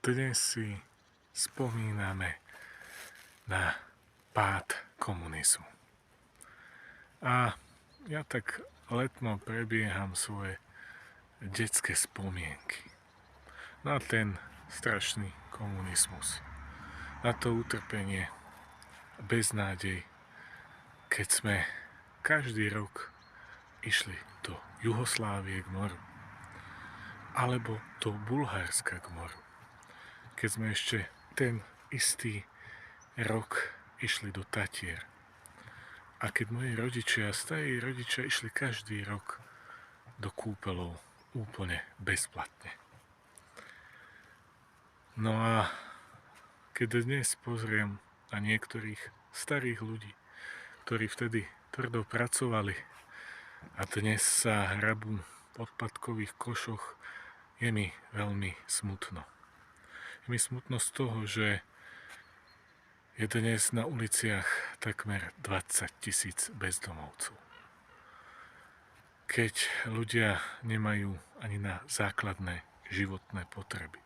Dnes si spomíname na pád komunizmu. A ja tak letmo prebieham svoje detské spomienky na ten strašný komunizmus, na to utrpenie, beznádej, keď sme každý rok išli do Juhoslávie k moru, alebo do Bulharska k moru. Keď sme ešte ten istý rok išli do Tatier. A keď moji rodičia, starí rodičia, išli každý rok do kúpeľov úplne bezplatne. No a keď dnes pozriem na niektorých starých ľudí, ktorí vtedy tvrdo pracovali a dnes sa hrabú v odpadkových košoch, je mi veľmi smutno. Je mi smutno z toho, že je dnes na uliciach takmer 20 000 bezdomovcov. Keď ľudia nemajú ani na základné životné potreby.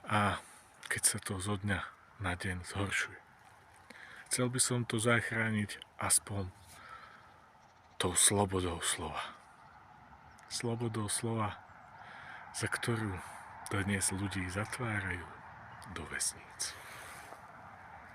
A keď sa to zo dňa na deň zhoršuje. Chcel by som to zachrániť aspoň tou slobodou slova. Slobodou slova, za ktorú dnes ľudí zatvárajú do väzníc.